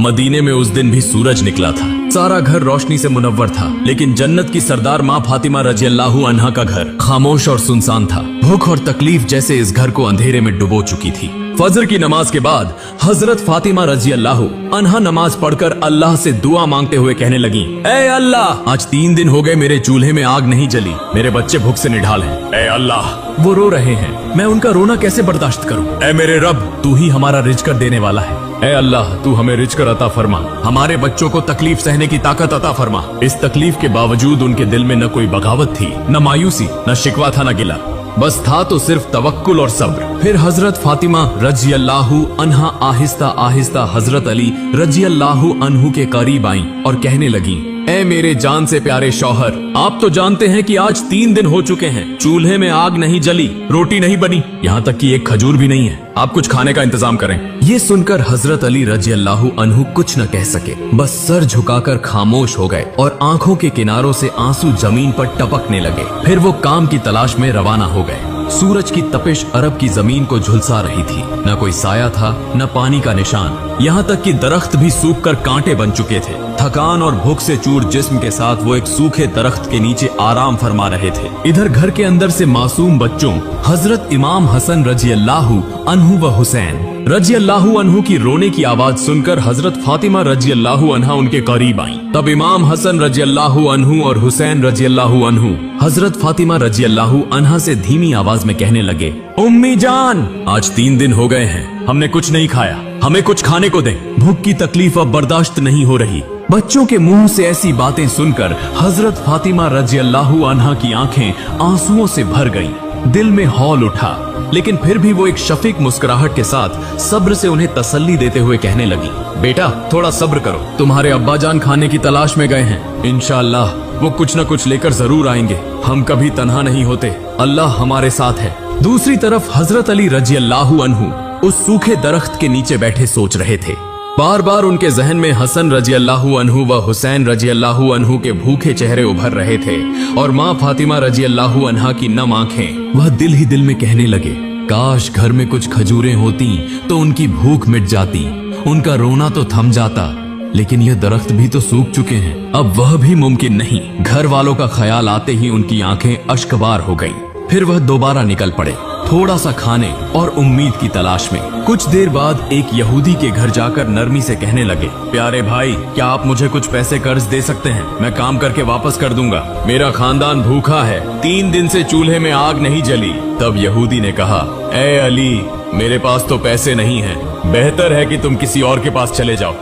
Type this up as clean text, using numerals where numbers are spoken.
मदीने में उस दिन भी सूरज निकला था। सारा घर रोशनी से मुनव्वर था, लेकिन जन्नत की सरदार माँ फातिमा रजी अल्लाह अन्हा का घर खामोश और सुनसान था। भूख और तकलीफ जैसे इस घर को अंधेरे में डुबो चुकी थी। फजर की नमाज के बाद हजरत फातिमा रजी अल्लाह अन्हा नमाज पढ़कर अल्लाह से दुआ मांगते हुए कहने लगी, ऐ अल्लाह, आज 3 दिन हो गए मेरे चूल्हे में आग नहीं जली, मेरे बच्चे भूख से निढाल हैं। ऐ अल्लाह, वो रो रहे हैं, मैं उनका रोना कैसे बर्दाश्त करूं? ऐ मेरे रब, तू ही हमारा रिज़्क़ देने वाला है। ऐ अल्लाह, तू हमें रिज़्क़ अता फरमा, हमारे बच्चों को तकलीफ सहने की ताकत अता फरमा। इस तकलीफ के बावजूद उनके दिल में न कोई बगावत थी, न मायूसी, न शिकवा था, न गिला, बस था तो सिर्फ तवक्कुल और सब्र। फिर हजरत फातिमा रजी अल्लाह अन्हा आहिस्ता आहिस्ता हजरत अली रजी अल्लाह अन्हु के करीब आईं और कहने लगी, ऐ मेरे जान से प्यारे शौहर, आप तो जानते हैं कि आज 3 दिन हो चुके हैं, चूल्हे में आग नहीं जली, रोटी नहीं बनी, यहाँ तक कि एक खजूर भी नहीं है। आप कुछ खाने का इंतजाम करें। ये सुनकर हजरत अली रजी अल्लाह अन्हु कुछ न कह सके, बस सर झुकाकर खामोश हो गए और आंखों के किनारों से आंसू जमीन पर टपकने लगे। फिर वो काम की तलाश में रवाना हो गए। सूरज की तपिश अरब की जमीन को झुलसा रही थी, न कोई साया था, न पानी का निशान, यहाँ तक कि दरख्त भी सूख कर कांटे बन चुके थे। थकान और भूख से चूर जिस्म के साथ वो एक सूखे दरख्त के नीचे आराम फरमा रहे थे। इधर घर के अंदर से मासूम बच्चों हजरत इमाम हसन रजी अल्लाह अन्हु व हुसैन रजी अल्लाह अन्हु की रोने की आवाज सुनकर हजरत फातिमा रजी अल्लाह अन्हा उनके करीब आईं। तब इमाम हसन रजी अल्लाह अन्हु और हुसैन रजी अल्लाह अन्हु हजरत फातिमा रजी अल्लाह अन्हा से धीमी आवाज में कहने लगे, उम्मी जान, आज 3 दिन हो गए हैं, हमने कुछ नहीं खाया, हमें कुछ खाने को दें, भूख की तकलीफ अब बर्दाश्त नहीं हो रही। बच्चों के मुंह से ऐसी बातें सुनकर हजरत फातिमा रजी अल्लाह अन्हा की आंखें आंसुओं से भर गईं। दिल में हौल उठा, लेकिन फिर भी वो एक शफीक मुस्कुराहट के साथ सब्र से उन्हें तसल्ली देते हुए कहने लगी, बेटा थोड़ा सब्र करो, तुम्हारे अब्बा जान खाने की तलाश में गए हैं, इंशाअल्लाह वो कुछ न कुछ लेकर जरूर आएंगे, हम कभी तन्हा नहीं होते, अल्लाह हमारे साथ है। दूसरी तरफ हजरत अली रजी अल्लाह अन्हु उस सूखे दरख्त के नीचे बैठे सोच रहे थे। बार बार उनके जहन में हसन रजी अल्लाह अन्हु व हुसैन रजी अल्लाह अन्हु के भूखे चेहरे उभर रहे थे और माँ फातिमा रजी अल्लाह अन्हा की नम आंखें। वह दिल ही दिल में कहने लगे, काश घर में कुछ खजूरें होती तो उनकी भूख मिट जाती, उनका रोना तो थम जाता, लेकिन यह दरख्त भी तो सूख चुके हैं, अब वह भी मुमकिन नहीं। घर वालों का ख्याल आते ही उनकी आंखें अश्कबार हो गईं। फिर वह दोबारा निकल पड़े, थोड़ा सा खाने और उम्मीद की तलाश में। कुछ देर बाद एक यहूदी के घर जाकर नरमी से कहने लगे, प्यारे भाई, क्या आप मुझे कुछ पैसे कर्ज दे सकते हैं? मैं काम करके वापस कर दूंगा, मेरा खानदान भूखा है, 3 दिन से चूल्हे में आग नहीं जली। तब यहूदी ने कहा, ऐ अली, मेरे पास तो पैसे नहीं हैं, बेहतर है कि तुम किसी और के पास चले जाओ।